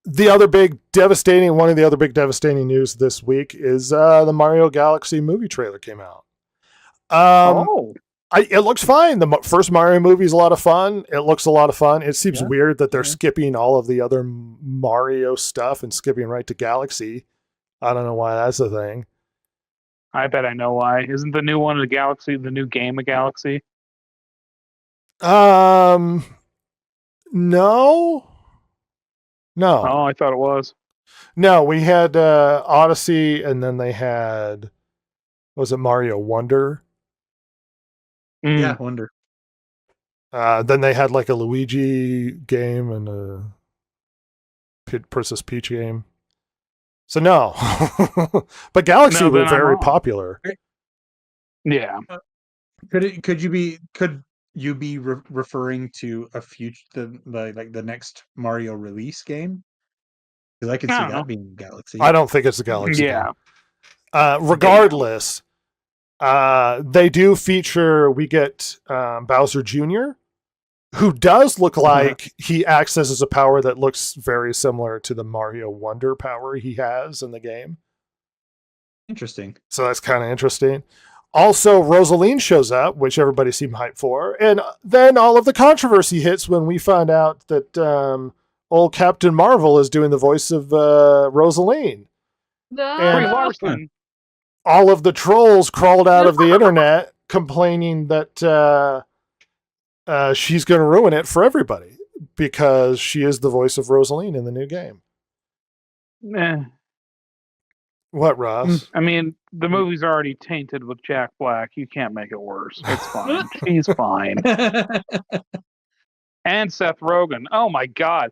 the other big devastating, one of the other big devastating news this week is the Mario Galaxy movie trailer came out. Um, Oh, it looks fine. The first Mario movie is a lot of fun. It looks a lot of fun. It seems Yeah, weird that they're yeah. skipping all of the other Mario stuff and skipping right to Galaxy. I don't know why that's a thing. I bet I know why. Isn't the new one of the Galaxy the new game of Galaxy? Um, no, no, Oh, I thought it was. no. We had Odyssey, and then they had was it Mario Wonder? Mm. Yeah, wonder. Then they had like a Luigi game and a Princess Peach game. So no, but Galaxy No, were then I'm very wrong. popular. Yeah. Could you be referring to a future the next Mario release game? Because I could I see don't know. that being Galaxy. I don't think it's a Galaxy Yeah. game. Regardless, they do feature. We get Bowser Jr., who does look like he accesses a power that looks very similar to the Mario Wonder power he has in the game. Interesting. So that's kind of interesting. Also, Rosaline shows up, which everybody seemed hyped for. And then all of the controversy hits when we find out that old Captain Marvel is doing the voice of Rosaline. No. Brie And Larson. all of the trolls crawled out of the internet complaining that she's going to ruin it for everybody because she is the voice of Rosaline in the new game. Eh. What, Ross? I mean, the movie's already tainted with Jack Black. You can't make it worse. It's fine. She's fine. And Seth Rogen. Oh my God.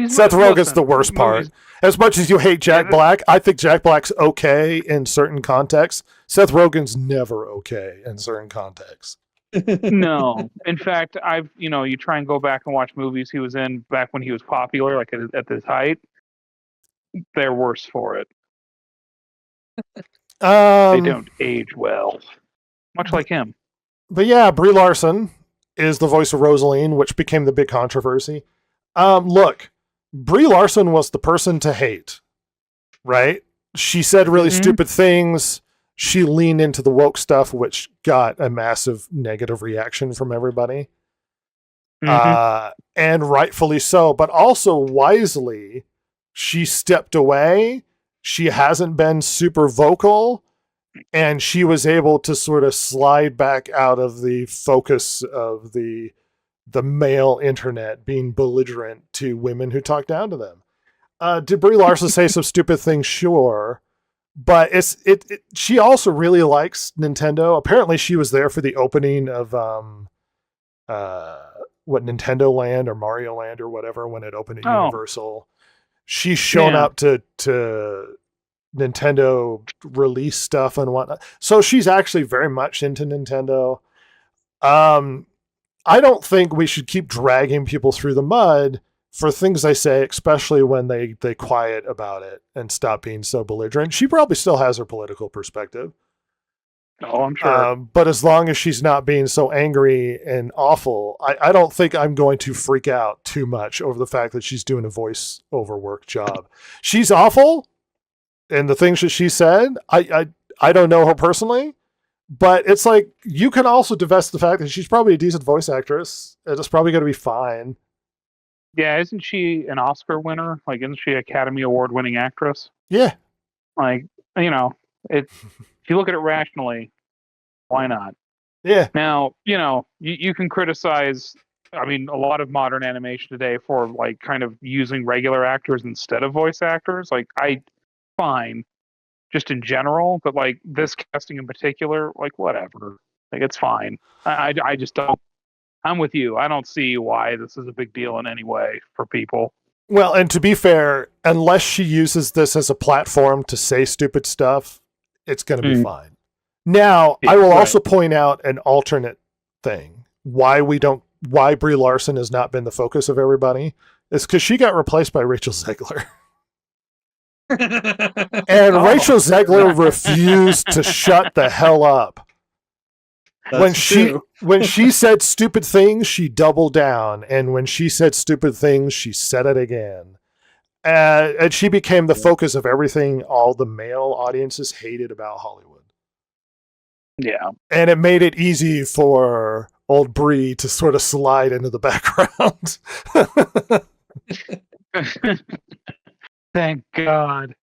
Seth Rogen's the worst part. As much as you hate Jack Black, I think Jack Black's okay in certain contexts. Seth Rogen's never okay in certain contexts. No. In fact, you try and go back and watch movies he was in back when he was popular, like at this height. They're worse for it. They don't age well. Much like him. But yeah, Brie Larson is the voice of Rosaline, which became the big controversy. Look, Brie Larson was the person to hate, right? She said really stupid things. She leaned into the woke stuff, which got a massive negative reaction from everybody. And rightfully so, but also wisely, she stepped away. She hasn't been super vocal, and she was able to sort of slide back out of the focus of the male internet being belligerent to women who talk down to them. Did Brie Larson say some stupid things? Sure. But she also really likes Nintendo. Apparently she was there for the opening of Nintendo Land or Mario Land or whatever when it opened at Universal. She's shown up to Nintendo release stuff and whatnot. So she's actually very much into Nintendo. I don't think we should keep dragging people through the mud for things they say, especially when they quiet about it and stop being so belligerent. She probably still has her political perspective. Oh, I'm sure. But as long as she's not being so angry and awful, I don't think I'm going to freak out too much over the fact that she's doing a voiceover work job. She's awful, and the things that she said, I don't know her personally, but it's like you can also divest the fact that she's probably a decent voice actress. It's probably going to be fine. Yeah, isn't she an Oscar winner? Like, isn't she an Academy Award winning actress? Yeah. Like, if you look at it rationally, why not? Yeah. Now, you can criticize, a lot of modern animation today for, like, kind of using regular actors instead of voice actors. Like, fine, just in general, but, like, this casting in particular, like, whatever. Like, it's fine. I just don't. I'm with you. I don't see why this is a big deal in any way for people. Well, and to be fair, unless she uses this as a platform to say stupid stuff, it's going to be fine. Now, I will also point out an alternate thing. Why Brie Larson has not been the focus of everybody is because she got replaced by Rachel Zegler. And Rachel Zegler refused to shut the hell up. When she said stupid things, she doubled down, and when she said stupid things, she said it again. And she became the focus of everything all the male audiences hated about Hollywood. Yeah. And it made it easy for old Brie to sort of slide into the background. Thank God.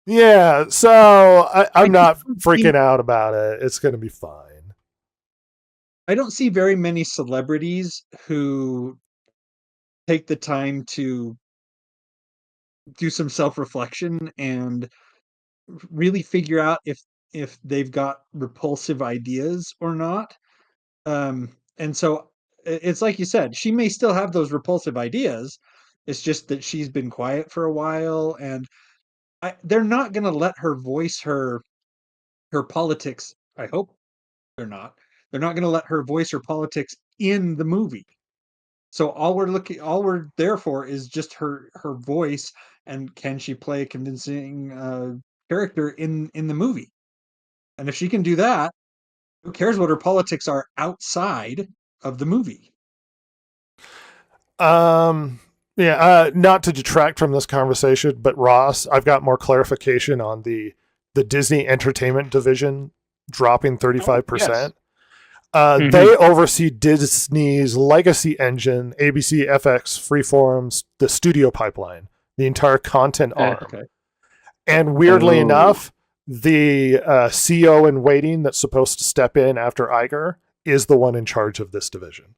Yeah, so I'm not freaking out about it. It's going to be fine. I don't see very many celebrities who take the time to do some self-reflection and really figure out if they've got repulsive ideas or not. And so it's like you said, she may still have those repulsive ideas. It's just that she's been quiet for a while, and they're not going to let her voice her politics. I hope they're not. They're not going to let her voice her politics in the movie. So all we're there for is just her voice, and can she play a convincing character in the movie? And if she can do that, who cares what her politics are outside of the movie? Not to detract from this conversation, but Ross, I've got more clarification on the Disney Entertainment division dropping 35%. They oversee Disney's legacy engine, ABC, FX, Freeform, the studio pipeline, the entire content arm. Okay. And weirdly enough, the CEO in waiting that's supposed to step in after Iger is the one in charge of this division.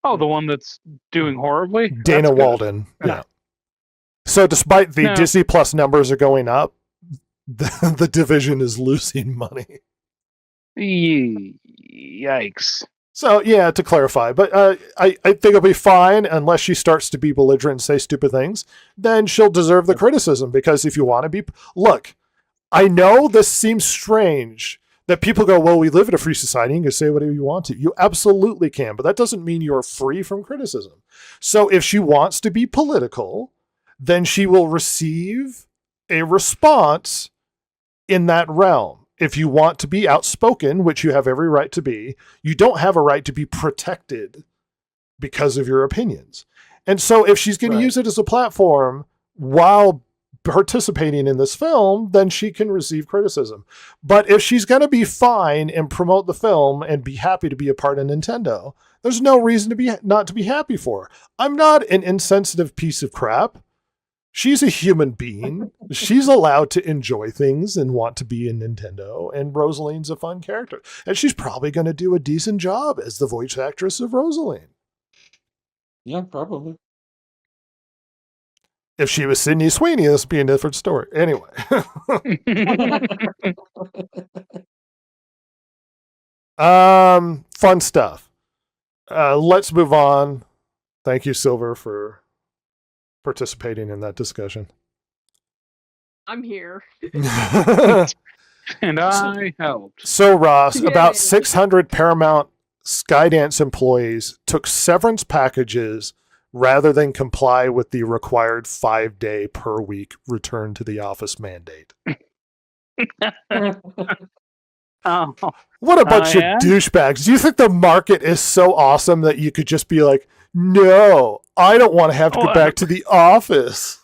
Oh, the one that's doing horribly? Dana Walden. Yeah. So despite the Disney Plus numbers are going up, the division is losing money. Yikes. So, yeah, to clarify, but I think it'll be fine unless she starts to be belligerent and say stupid things. Then she'll deserve the criticism, because if you want to be... Look, I know this seems strange that people go, well, we live in a free society, you can say whatever you want to. You absolutely can, but that doesn't mean you're free from criticism. So if she wants to be political, then she will receive a response in that realm. If you want to be outspoken, which you have every right to be, you don't have a right to be protected because of your opinions. And so if she's going to use it as a platform while participating in this film, then she can receive criticism. But if she's going to be fine and promote the film and be happy to be a part of Nintendo, there's no reason to be not to be happy for her. I'm not an insensitive piece of crap. She's a human being. She's allowed to enjoy things and want to be in Nintendo, and Rosaline's a fun character. And she's probably going to do a decent job as the voice actress of Rosaline. Yeah, probably. If she was Sydney Sweeney, this would be a different story. Anyway. Fun stuff. Let's move on. Thank you, Silver, for participating in that discussion. I'm here. And I helped. So, Ross, about 600 Paramount Skydance employees took severance packages rather than comply with the required 5-day per week return to the office mandate. Oh. What a bunch of douchebags. Do you think the market is so awesome that you could just be like, no, I don't want to have to go back to the office?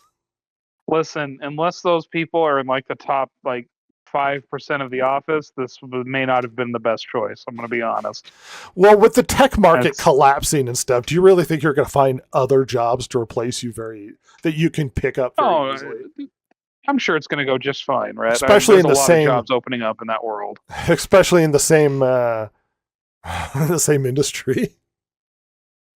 Listen, unless those people are in like the top 5% of the office, this may not have been the best choice. I'm going to be honest. Well, with the tech market collapsing and stuff, do you really think you're going to find other jobs to replace you that you can pick up very easily? I'm sure it's going to go just fine, right? Especially in the same of jobs opening up in that world. Especially in the same the same industry.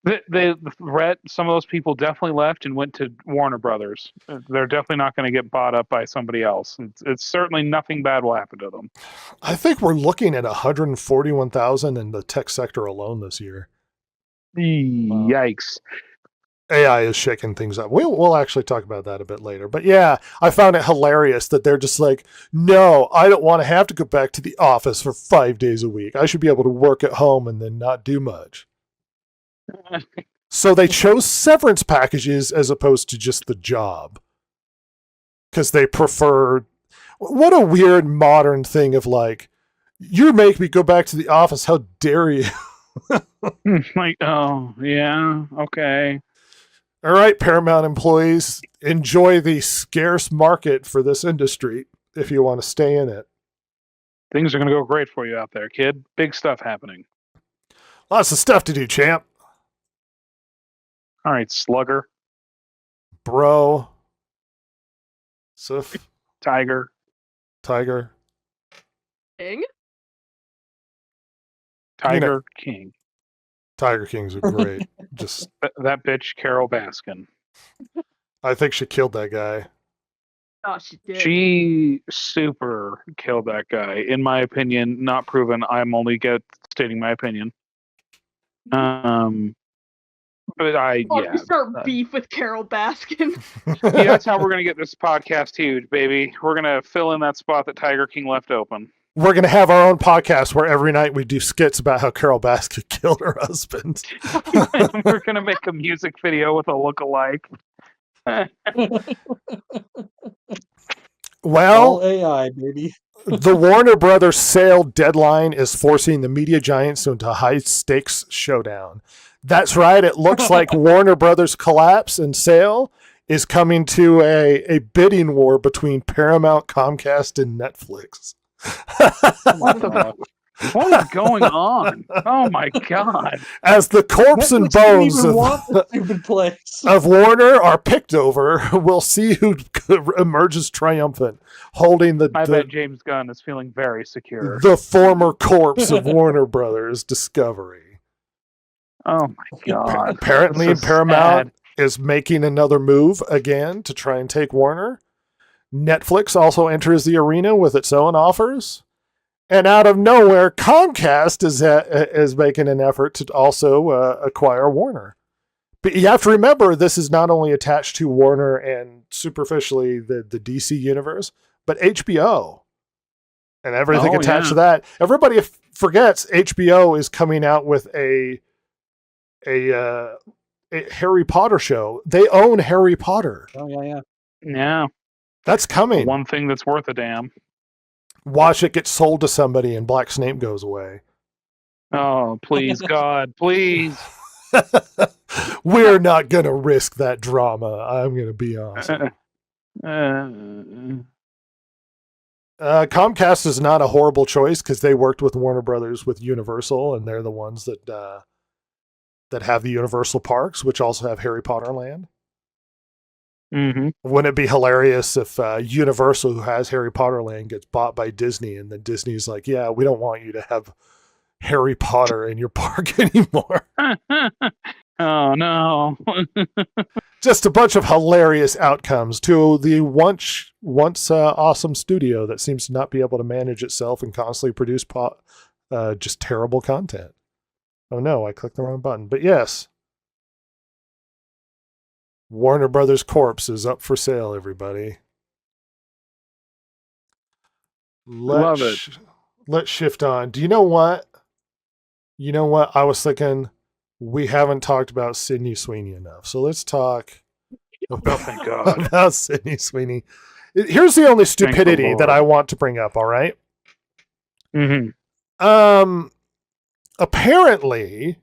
Some of those people definitely left and went to Warner Brothers. They're definitely not going to get bought up by somebody else. It's certainly nothing bad will happen to them. I think we're looking at 141,000 in the tech sector alone this year. Yikes. AI is shaking things up. We'll actually talk about that a bit later. But yeah, I found it hilarious that they're just like, no, I don't want to have to go back to the office for 5 days a week. I should be able to work at home and then not do much. So they chose severance packages as opposed to just the job. Because they prefer... What a weird modern thing of like, you make me go back to the office, how dare you? Like, oh, yeah, okay. All right, Paramount employees, enjoy the scarce market for this industry if you want to stay in it. Things are going to go great for you out there, kid. Big stuff happening. Lots of stuff to do, champ. All right, slugger, Bro. Sif. tiger. Tiger. King? Tiger King. Tiger Kings are great. Just, That bitch, Carol Baskin. I think she killed that guy. Oh, she did. She super killed that guy. In my opinion, not proven. I'm only stating my opinion. But We start beef with Carol Baskin. Yeah, that's how we're gonna get this podcast huge, baby. We're gonna fill in that spot that Tiger King left open. We're going to have our own podcast where every night we do skits about how Carol Baskin killed her husband. We're gonna make a music video with a look-alike. Well, All AI, baby. the Warner Brothers sale deadline is forcing the media giants into a high-stakes showdown. That's right. It looks like Warner Brothers' collapse and sale is coming to a bidding war between Paramount, Comcast, and Netflix. What is going on? Oh my god! As the corpse and Netflix didn't bones even want the stupid place. of Warner are picked over, we'll see who emerges triumphant, holding I bet James Gunn is feeling very secure. the former corpse of Warner Brothers, Discovery. Oh my god! Apparently, This is Paramount sad. is making another move again to try and take Warner. Netflix also enters the arena with its own offers. And out of nowhere, Comcast is making an effort to also acquire Warner. But you have to remember, this is not only attached to Warner and superficially the DC universe, but HBO and everything attached to that. Everybody forgets HBO is coming out with a Harry Potter show. They own Harry Potter. Oh, yeah. Yeah, That's coming. one thing that's worth a damn. Watch it get sold to somebody and Black Snape goes away. Oh, please, God, please. We're not going to risk that drama. I'm going to be honest. Comcast is not a horrible choice because they worked with Warner Brothers with Universal, and they're the ones that have the Universal parks, which also have Harry Potter Land. Mm-hmm. Wouldn't it be hilarious if Universal, who has Harry Potter Land, gets bought by Disney, and then Disney's like, yeah, we don't want you to have Harry Potter in your park anymore. Oh, no. Just a bunch of hilarious outcomes to the once awesome studio that seems to not be able to manage itself and constantly produce just terrible content. Oh no, I clicked the wrong button. But yes, Warner Brothers Corpse is up for sale, everybody. Love it. Let's shift on. Do you know what? I was thinking we haven't talked about Sydney Sweeney enough. So let's talk Thank God. about Sydney Sweeney. Here's the only stupidity Lord. that I want to bring up, all right? Mm-hmm. Apparently,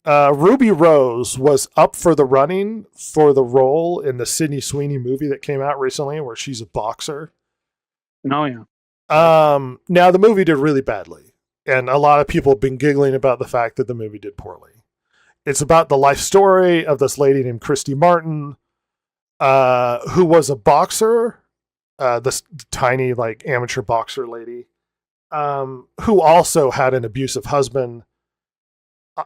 Ruby Rose was up for the running for the role in the Sydney Sweeney movie that came out recently where she's a boxer. Oh, yeah. Now, the movie did really badly, and a lot of people have been giggling about the fact that the movie did poorly. It's about the life story of this lady named Christy Martin, who was a boxer, this tiny, like, amateur boxer lady, who also had an abusive husband.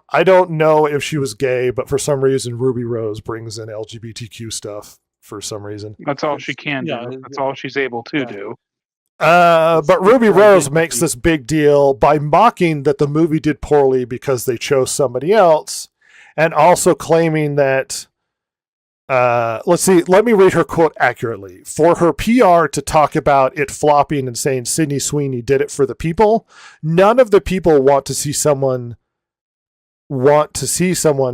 I don't know if she was gay, but for some reason, Ruby Rose brings in LGBTQ stuff for some reason. That's all she can do. That's all she's able to do. But Ruby Rose makes this big deal by mocking that the movie did poorly because they chose somebody else, and also claiming that, let me read her quote accurately. For her PR to talk about it flopping and saying Sydney Sweeney did it for the people, none of the people want to see someone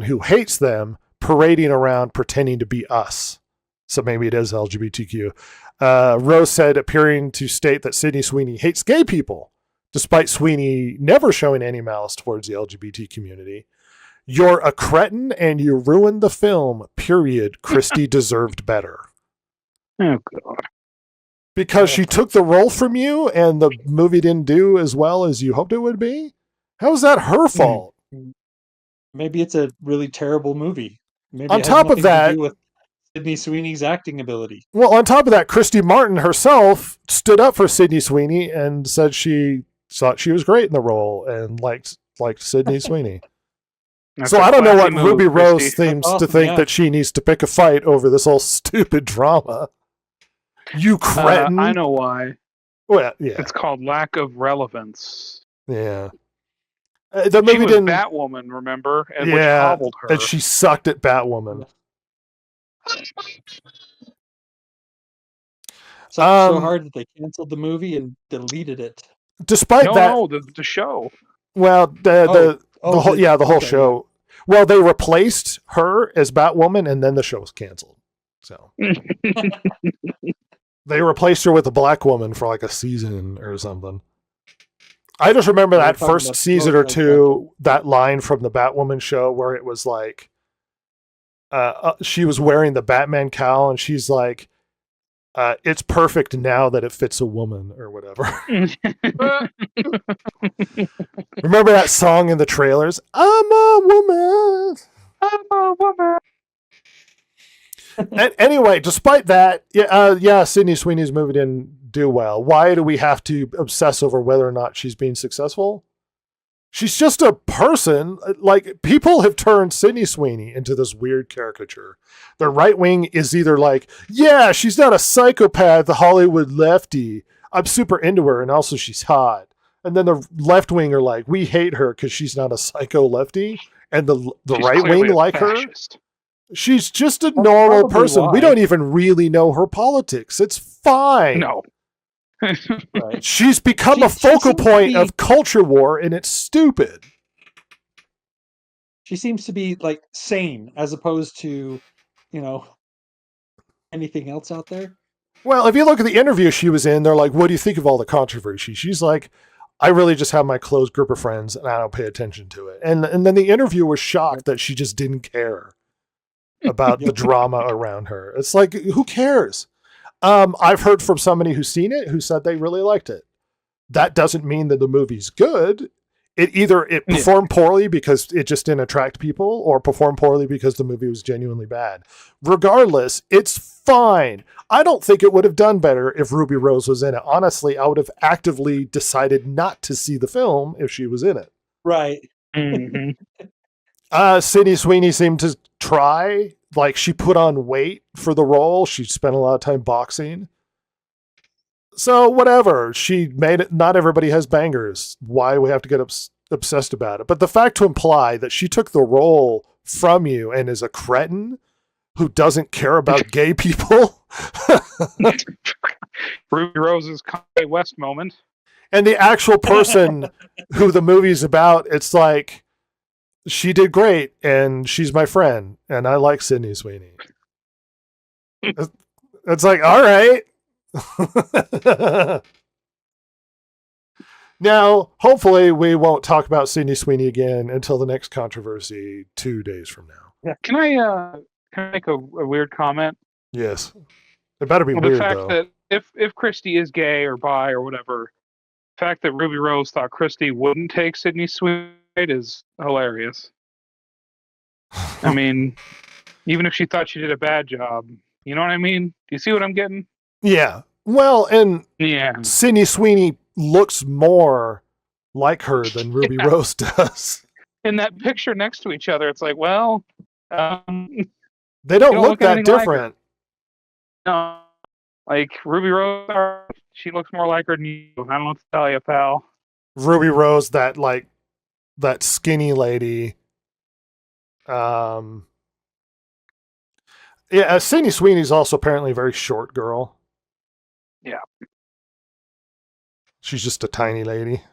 who hates them parading around pretending to be us. So maybe it is LGBTQ. Rose said, appearing to state that Sydney Sweeney hates gay people, despite Sweeney never showing any malice towards the LGBT community. You're a cretin and you ruined the film. Period. Christy deserved better. Oh god. Because she took the role from you and the movie didn't do as well as you hoped it would be? How is that her fault? Maybe it's a really terrible movie. Maybe On it has top of nothing that, to do with Sydney Sweeney's acting ability. well, on top of that, Christy Martin herself stood up for Sydney Sweeney and said she thought she was great in the role and liked Sydney Sweeney. That's So a I don't know classy what move, Ruby Rose Christy. seems Awesome, to think yeah. that she needs to pick a fight over this whole stupid drama. You cretin. I know why. Well, yeah, It's called lack of relevance. yeah. The She movie was didn't. Batwoman, remember? And which Yeah, hobbled her. and she sucked at Batwoman. Sucked so hard that they canceled the movie and deleted it. Despite that, No, the show. well, the whole okay, show. Well, they replaced her as Batwoman, and then the show was canceled. So they replaced her with a black woman for like a season or something. I just remember that first season or two, that line from the Batwoman show where it was like, she was wearing the Batman cowl, and she's like, "It's perfect now that it fits a woman," or whatever. Remember that song in the trailers? I'm a woman. I'm a woman. And anyway, despite that, yeah, Sydney Sweeney's movie didn't do well. Why do we have to obsess over whether or not she's being successful? She's just a person. Like, people have turned Sydney Sweeney into this weird caricature. The right wing is either like, yeah, she's not a psychopath, the Hollywood lefty. I'm super into her, and also she's hot. And then the left wing are like, we hate her because she's not a psycho lefty. And the She's right clearly wing a like her. fascist. She's just a normal probably person. why. We don't even really know her politics. It's fine. No. Right. She's become She- a she focal seems to point be- of culture war, and it's stupid. She seems to be like sane as opposed to, anything else out there. Well, if you look at the interview she was in, they're like, what do you think of all the controversy? She's like, I really just have my close group of friends and I don't pay attention to it. And then the interviewer was shocked that she just didn't care about the drama around her. It's like, who cares? I've heard from somebody who's seen it who said they really liked it. That doesn't mean that the movie's good. It performed poorly because it just didn't attract people, or performed poorly because the movie was genuinely bad. Regardless, it's fine. I don't think it would have done better if Ruby Rose was in it. Honestly, I would have actively decided not to see the film if she was in it. Right. Mm-hmm. Sydney Sweeney seemed to try. Like, she put on weight for the role. She spent a lot of time boxing. So whatever, she made it. Not everybody has bangers. Why we have to get obsessed about it? But the fact to imply that she took the role from you and is a cretin who doesn't care about gay people, Ruby Rose's Kanye West moment. and the actual person who the movie's about, it's like, she did great and she's my friend and I like Sydney Sweeney. It's like, all right. Now, hopefully, we won't talk about Sydney Sweeney again until the next controversy 2 days from now. Can I make a weird comment? Yes. It better be The weird, fact though. that if Christy is gay or bi or whatever, the fact that Ruby Rose thought Christy wouldn't take Sydney Sweeney is hilarious. I mean, even if she thought she did a bad job, you know what I mean? Do you see what I'm getting? Yeah. Well, and Yeah. Sydney Sweeney looks more like her than Ruby Rose does. In that picture next to each other, it's like, well, They don't look that anything like her. different. No, like Ruby Rose, she looks more like her than you. I don't know what to tell you, pal. Ruby Rose, that skinny lady. Yeah, Sydney Sweeney's also apparently a very short girl. Yeah. She's just a tiny lady.